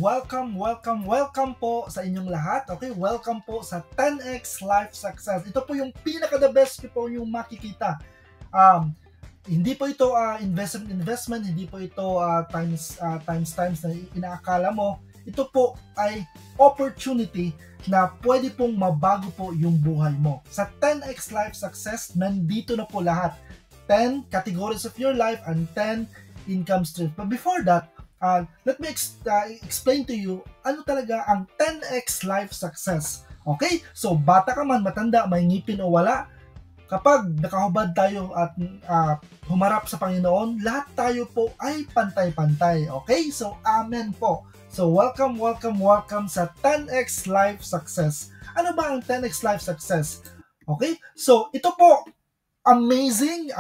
welcome po sa inyong lahat. Okay, welcome po sa 10x Life Success. Ito po yung pinaka-the best po yung makikita. Hindi po ito investment, hindi po ito times na inaakala mo. Ito po ay opportunity na pwede pong mabago po yung buhay mo. Sa 10x Life Success, nandito na po lahat. 10 categories of your life and 10 income streams. But before that, let me explain to you ano talaga ang 10x Life Success. Okay? So, bata ka man, matanda, may ngipin o wala, kapag nakahubad tayo at humarap sa Panginoon, lahat tayo po ay pantay-pantay. Okay? So, amen po. So, welcome sa 10x Life Success. Ano ba ang 10x Life Success? Okay? So, ito po, amazing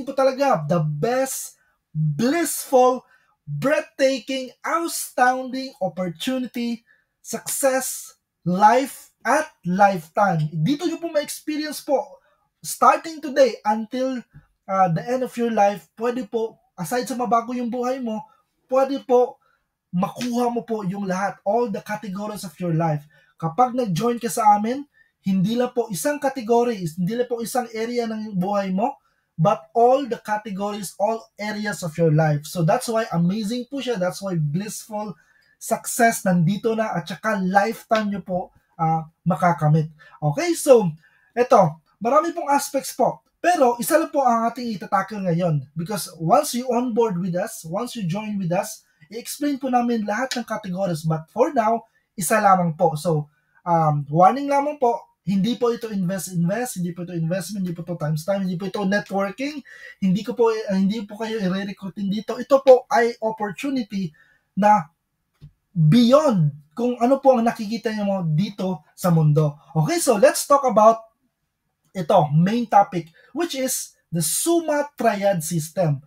po talaga. The best, blissful, breathtaking, astounding opportunity, success, life, at lifetime. Dito nyo po ma-experience po, starting today until the end of your life, pwede po, aside sa mabago yung buhay mo, pwede po makuha mo po yung lahat, all the categories of your life. Kapag nag-join ka sa amin, hindi lang po isang category, hindi lang po isang area ng buhay mo, but all the categories, all areas of your life. So that's why amazing po siya. That's why blissful success nandito na at saka lifetime nyo po makakamit. Okay, so eto, marami pong aspects po. Pero isa lang po ang ating itatakil ngayon because once you on board with us, once you join with us, i-explain po namin lahat ng categories. But for now, isa lamang po. So, warning lamang po, hindi po ito invest, hindi po ito investment, hindi po ito times time, hindi po ito networking, hindi po kayo i-recruiting dito. Ito po ay opportunity na beyond kung ano po ang nakikita niyo mo dito sa mundo. Okay, so let's talk about ito, main topic, which is the Summa Triad System.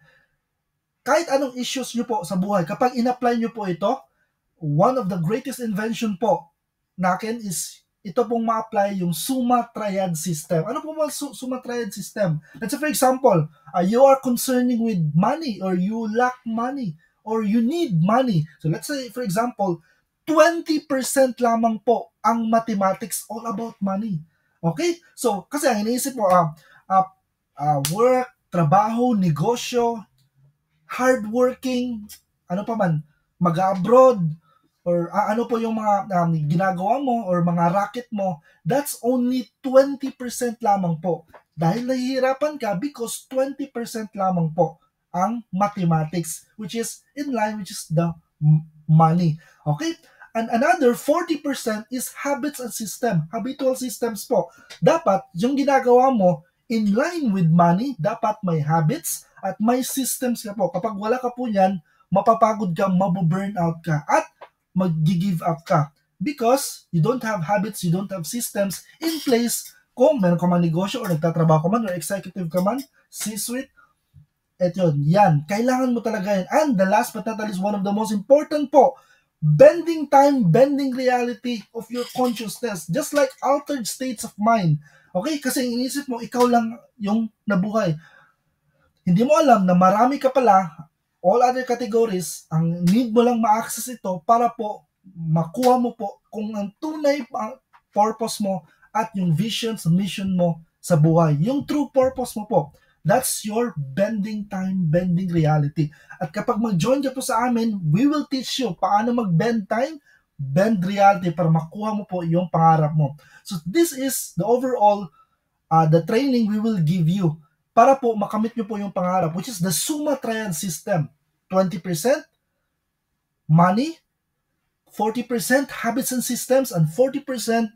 Kahit anong issues nyo po sa buhay, kapag in-apply nyo po ito, one of the greatest invention po natin is ito pong ma-apply yung Summa Triad System. Ano po ba Summa Triad System? Let's say for example, you are concerning with money or you lack money or you need money. So let's say for example, 20% lamang po ang mathematics all about money. Okay? So kasi ang iniisip mo, work, trabaho, negosyo, hardworking, ano pa man, mag-abroad, or ano po yung mga ginagawa mo or mga racket mo, that's only 20% lamang po. Dahil nahihirapan ka because 20% lamang po ang mathematics, which is in line, which is the money. Okay? And another 40% is habits and system, habitual systems po. Dapat yung ginagawa mo in line with money, dapat may habits at may systems ka po. Kapag wala ka po yan, mapapagod ka, mabu-burnout ka, at mag-give up ka. Because you don't have habits, you don't have systems in place. Kung meron ka man negosyo or nagtatrabaho ka man or executive ka man, C-suite, eto yan. Kailangan mo talaga yan. And the last but not least, one of the most important po, bending time, bending reality of your consciousness. Just like altered states of mind. Okay? Kasi inisip mo, ikaw lang yung nabuhay. Hindi mo alam na marami ka pala, all other categories, ang need mo lang ma-access ito para po makuha mo po kung ang tunay purpose mo at yung vision, mission mo sa buhay. Yung true purpose mo po. That's your bending time, bending reality. At kapag mag-join ka po sa amin, we will teach you paano mag-bend time, bend reality para makuha mo po yung pangarap mo. So this is the overall, the training we will give you para po makamit nyo po yung pangarap, which is the Summa Triad System. 20% money, 40% habits and systems, and 40%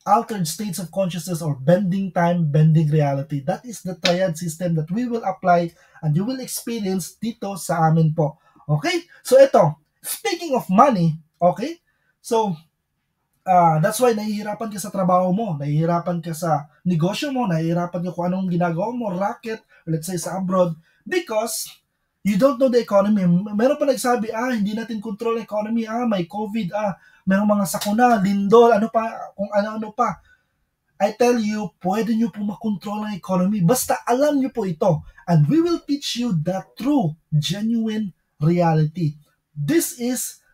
altered states of consciousness or bending time, bending reality. That is the triad system that we will apply and you will experience dito sa amin po. Okay? So ito, speaking of money, okay? So, that's why nahihirapan ka sa trabaho mo, nahihirapan ka sa negosyo mo, nahihirapan ka kung anong ginagawa mo, racket, let's say sa abroad, because you don't know the economy. Meron pa nagsabi, hindi natin control ang economy, may COVID, merong mga sakuna, lindol, ano pa, kung ano-ano pa. I tell you, pwede nyo po makontrol ang economy. Basta alam nyo po ito. And we will teach you the true, genuine reality. This is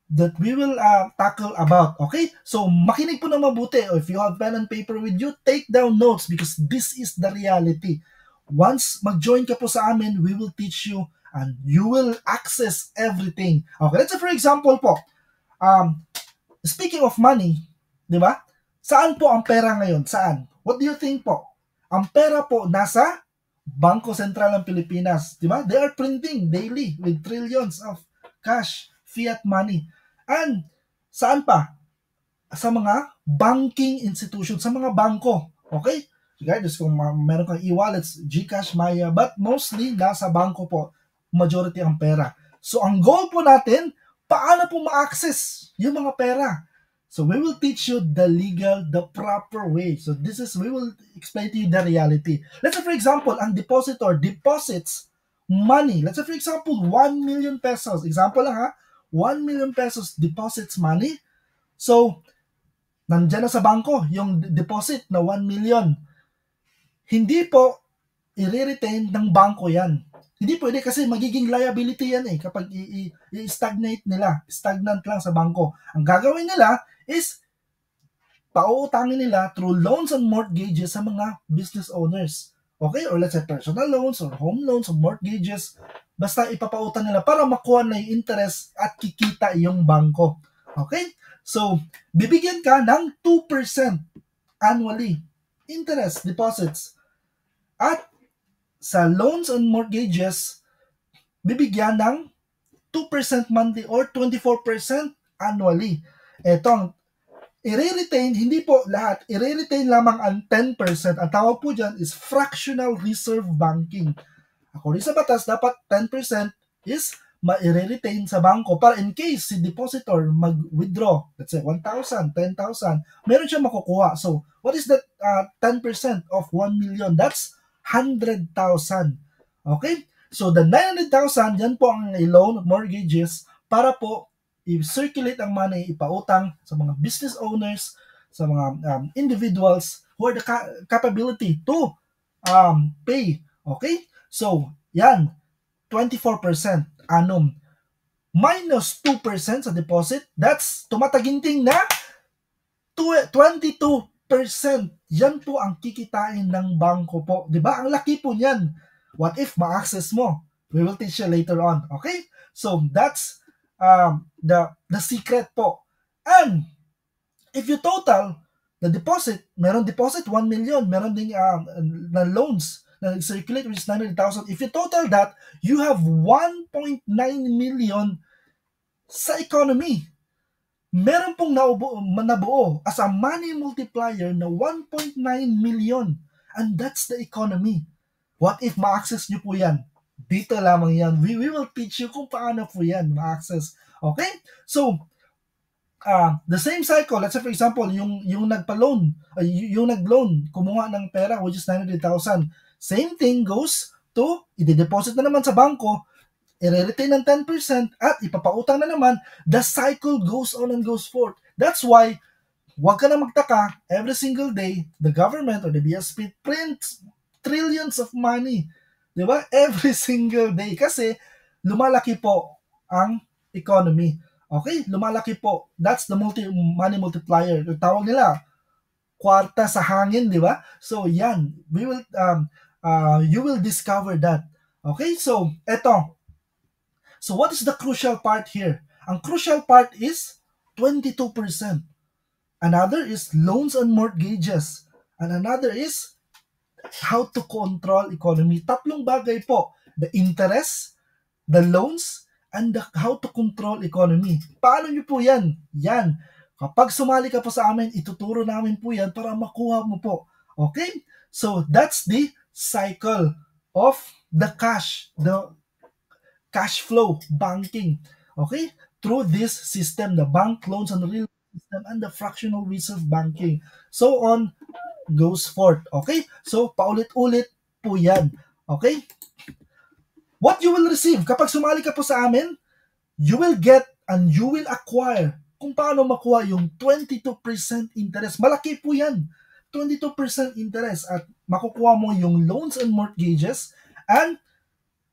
that we will tackle about. Okay? So, makinig po na mabuti. If you have pen and paper with you, take down notes because this is the reality. Once mag-join ka po sa amin, we will teach you and you will access everything. Okay, let's say for example po, speaking of money, di ba? Saan po ang pera ngayon? Saan? What do you think po? Ang pera po nasa Bangko Sentral ng Pilipinas, di ba? They are printing daily with trillions of cash, fiat money. And saan pa? Sa mga banking institutions, sa mga bangko. Okay? Guys, kung meron kang e-wallets, GCash, Maya, but mostly nasa bangko po, majority ang pera. So, ang goal po natin, paano po ma-access yung mga pera? So, we will teach you the legal, the proper way. So, we will explain to you the reality. Let's say, for example, ang depositor deposits money. Let's say, for example, 1 million pesos. Example lang ha, 1 million pesos deposits money. So, nandyan na sa bangko yung deposit na 1 million. Hindi po i-retain ng bangko yan. Hindi pwede kasi magiging liability yan kapag i-stagnate nila. Stagnant lang sa bangko. Ang gagawin nila is pauutangin nila through loans and mortgages sa mga business owners. Okay? Or let's say personal loans or home loans or mortgages. Basta ipapautang nila para makuha na yung interest at kikita yung bangko. Okay? So, bibigyan ka ng 2% annually interest deposits. At sa loans and mortgages, bibigyan ng 2% monthly or 24% annually. Etong i-retain, hindi po lahat, i-retain lamang ang 10%. Ang tawag po dyan is fractional reserve banking. According sa batas, dapat 10% is ma-retain sa bangko para in case si depositor mag-withdraw, let's say 1,000, 10,000, meron siya makukuha. So, what is that 10% of 1 million? That's 100,000. Okay? So, the 900,000, yan po ang loan, mortgages, para po i-circulate ang money, ipautang sa mga business owners, sa mga individuals who are the capability to pay. Okay? So, yan, 24% annum. Minus 2% sa deposit, that's tumataginting na 22%. Yan po ang kikitain ng bangko po. Diba? Ang laki po niyan. What if ma-access mo? We will teach you later on. Okay? So, that's the secret po. And if you total the deposit, meron deposit 1 million, meron ding na loans na circulate which is 900,000. If you total that, you have 1.9 million sa economy. Meron pong nabuo as a money multiplier na 1.9 million. And that's the economy. What if ma-access nyo po yan? Dito lamang yan. We will teach you kung paano po yan ma-access. Okay? So, the same cycle, let's say for example, yung nagpa-loan, yung nag-loan, kumuha ng pera which is 900,000. Same thing goes to, i-deposit na naman sa bangko, i-retain ng 10% at ipapautang na naman. The cycle goes on and goes forth. That's why, huwag ka na magtaka, every single day, the government or the BSP prints trillions of money. Diba? Every single day. Kasi lumalaki po ang economy. Okay? Lumalaki po. That's the money multiplier. Yung tawag nila, kwarta sa hangin, di ba? So, yan. We will, you will discover that. Okay? So, eto. So, what is the crucial part here? Ang crucial part is 22%. Another is loans and mortgages. And another is how to control economy. Tatlong bagay po. The interest, the loans, and how to control economy. Paano nyo po yan? Yan. Kapag sumali ka po sa amin, ituturo namin po yan para makuha mo po. Okay? So, that's the cycle of the cash flow, banking. Okay? Through this system, the bank loans and real system and the fractional reserve banking. So on goes forth. Okay? So, paulit-ulit po yan. Okay? What you will receive, kapag sumali ka po sa amin, you will get and you will acquire kung paano makuha yung 22% interest. Malaki po yan. 22% interest at makukuha mo yung loans and mortgages and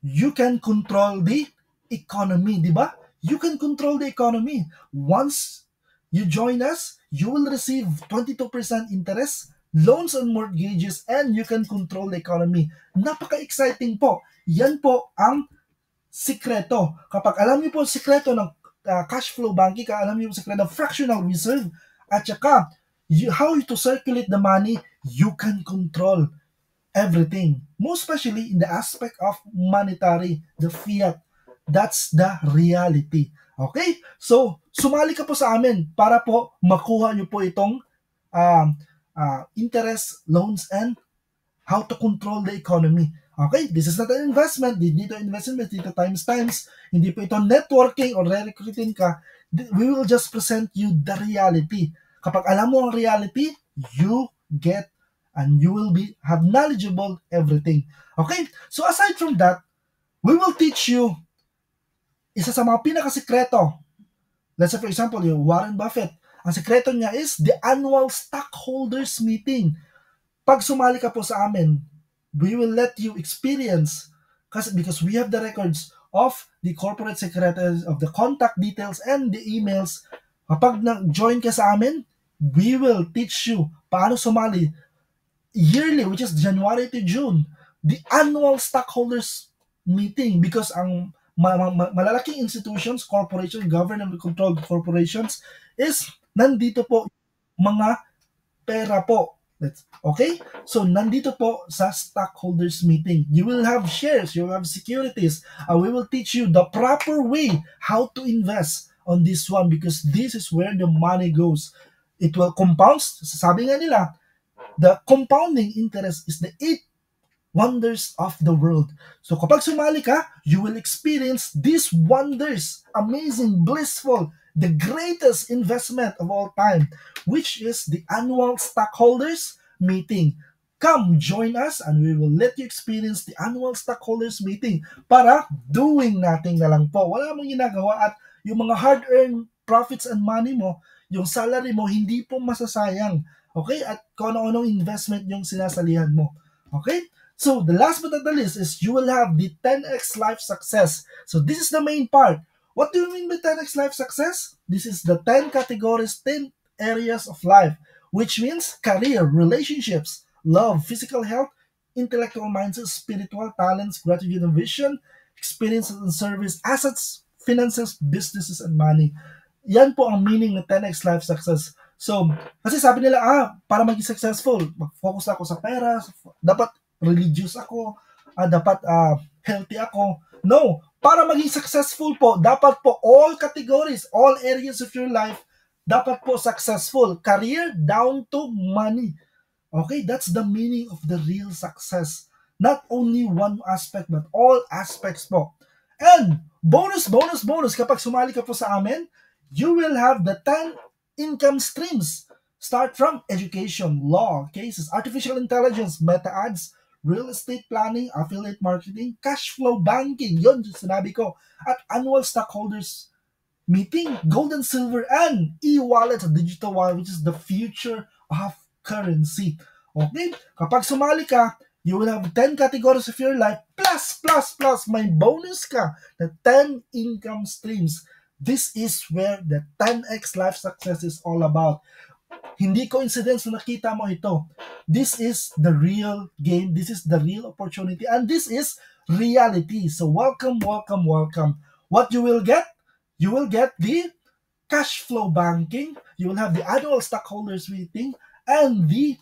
you can control the economy, di ba? you can control the economy. Once you join us, you will receive 22% interest, loans on mortgages, and you can control the economy. Napaka-exciting po. Yan po ang sikreto. Kapag alam niyo po ang sikreto ng cash flow banking, alam niyo po ang sikreto ng fractional reserve, at saka how to circulate the money, you can control everything. Most especially in the aspect of monetary, the fiat. That's the reality. Okay? So, sumali ka po sa amin para po makuha niyo po itong um, interest, loans, and how to control the economy. Okay, this is not an investment. Dito investment, dito times. Hindi po ito networking or re-recruiting ka. We will just present you the reality. Kapag alam mo ang reality, you get and you will be have knowledgeable everything. Okay, so aside from that, we will teach you isa sa mga pinakasikreto. Let's say for example, yung Warren Buffett. Ang sikreto niya is the annual stockholders meeting. Pag sumali ka po sa amin, we will let you experience because we have the records of the corporate secretaries, of the contact details and the emails. Kapag nag-join ka sa amin, we will teach you paano sumali yearly, which is January to June, the annual stockholders meeting, because ang malalaking institutions, corporations, government-controlled corporations is nandito po mga pera po. Okay? So, nandito po sa stockholders meeting. You will have shares, you will have securities. We will teach you the proper way how to invest on this one because this is where the money goes. It will compound. Sabi nga nila, the compounding interest is the 8 wonders of the world. So, kapag sumali ka, you will experience these wonders, amazing, blissful, the greatest investment of all time, which is the annual stockholders meeting. Come join us and we will let you experience the annual stockholders meeting para doing natin na lang po. Wala mong ginagawa at yung mga hard-earned profits and money mo, yung salary mo, hindi po masasayang. Okay? At kung ano-anong investment yung sinasalihan mo. Okay? So, the last but not the least is you will have the 10x life success. So, this is the main part. What do you mean by 10x life success? This is the 10 categories, 10 areas of life, which means career, relationships, love, physical health, intellectual mindset, spiritual talents, gratitude and vision, experiences and service, assets, finances, businesses, and money. Yan po ang meaning ng 10x life success. So, kasi sabi nila, para maging successful, mag-focus ako sa pera, dapat religious ako, dapat healthy ako. No, para maging successful po, dapat po all categories, all areas of your life, dapat po successful. Career down to money. Okay, that's the meaning of the real success. Not only one aspect, but all aspects po. And bonus, kapag sumali ka po sa amin, you will have the 10 income streams. Start from education, law, cases, artificial intelligence, meta ads, real estate planning, affiliate marketing, cash flow banking, yun sinabi ko, at annual stockholders meeting, gold and silver, and e-wallet, digital wallet, which is the future of currency. Okay? Kapag sumali ka, you will have 10 categories of your life, plus, may bonus ka na 10 income streams. This is where the 10x life success is all about. Hindi coincidence na nakita mo ito. This is the real game. This is the real opportunity. And this is reality. So welcome. What you will get? You will get the cash flow banking. You will have the annual stockholders meeting and the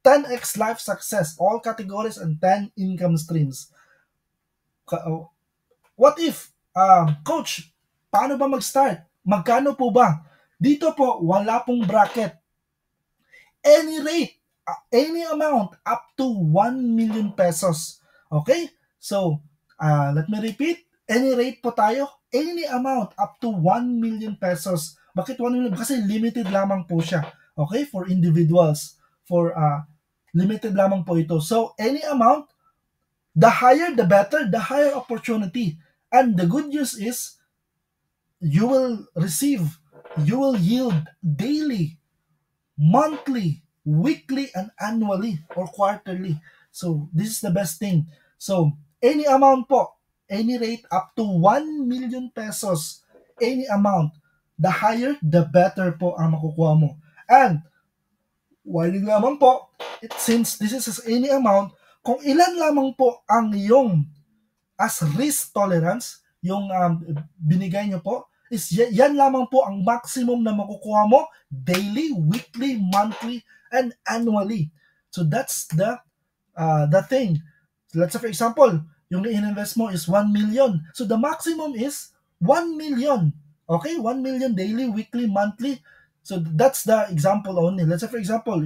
10x life success. All categories and 10 income streams. What if, Coach, paano ba mag-start? Magkano po ba? Dito po, wala pong bracket. Any rate, any amount up to 1 million pesos. Okay? So, let me repeat. Any rate po tayo. Any amount up to 1 million pesos. Bakit 1 million? Kasi limited lamang po siya. Okay? For individuals. For limited lamang po ito. So, any amount, the higher the better, the higher opportunity. And the good news is, you will yield daily, monthly, weekly, and annually or quarterly. So, this is the best thing. So, any amount po, any rate up to 1 million pesos, any amount. The higher, the better po ang makukuha mo. And, warning lamang po, since this is any amount, kung ilan lamang po ang iyong as risk tolerance, yung binigay nyo po, is yan lamang po ang maximum na makukuha mo daily, weekly, monthly, and annually. So that's the thing. So let's say for example, yung i-invest mo is 1 million. So the maximum is 1 million. Okay, 1 million daily, weekly, monthly. So that's the example only. Let's say for example,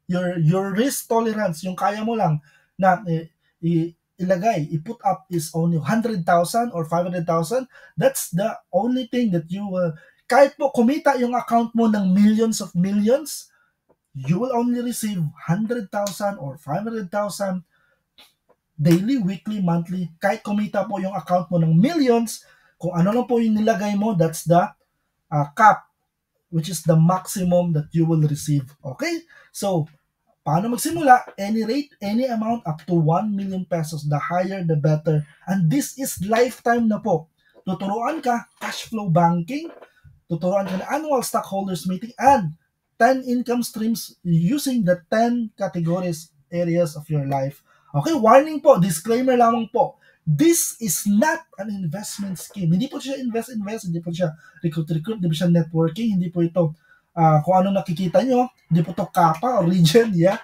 your risk tolerance, yung kaya mo lang na ilagay, i-put up is only 100,000 or 500,000. That's the only thing that you will, kahit po kumita yung account mo ng millions of millions, you will only receive 100,000 or 500,000 daily, weekly, monthly. Kahit kumita po yung account mo ng millions, kung ano lang po yung nilagay mo, that's the cap, which is the maximum that you will receive. Okay? So, paano magsimula? Any rate, any amount up to 1 million pesos. The higher, the better. And this is lifetime na po. Tuturuan ka cash flow banking, tuturuan ka na annual stockholders meeting, and 10 income streams using the 10 categories, areas of your life. Okay, warning po, disclaimer lamang po. This is not an investment scheme. Hindi po siya invest, hindi po siya recruit, hindi po siya networking, hindi po ito kung ano nakikita nyo, hindi po ito kappa or region, yeah.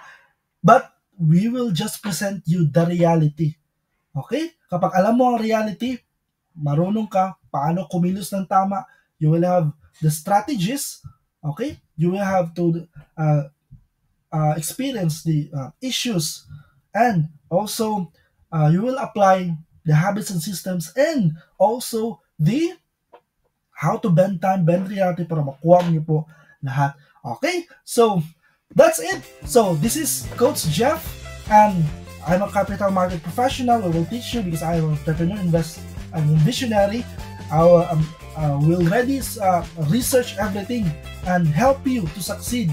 But we will just present you the reality. Okay? Kapag alam mo ang reality, marunong ka paano kumilos ng tama, you will have the strategies, okay? You will have to experience the issues, and also you will apply the habits and systems, and also the how to bend time, bend reality para makuha niyo po lahat. Okay? So, that's it. So, this is Coach Jeff, and I'm a capital market professional. I will teach you because I am an entrepreneur, I'm a visionary. I will already research everything and help you to succeed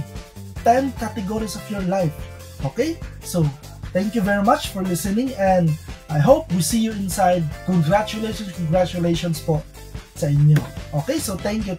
10 categories of your life. Okay? So, thank you very much for listening, and I hope we see you inside. Congratulations po sa inyo. Okay? So, thank you.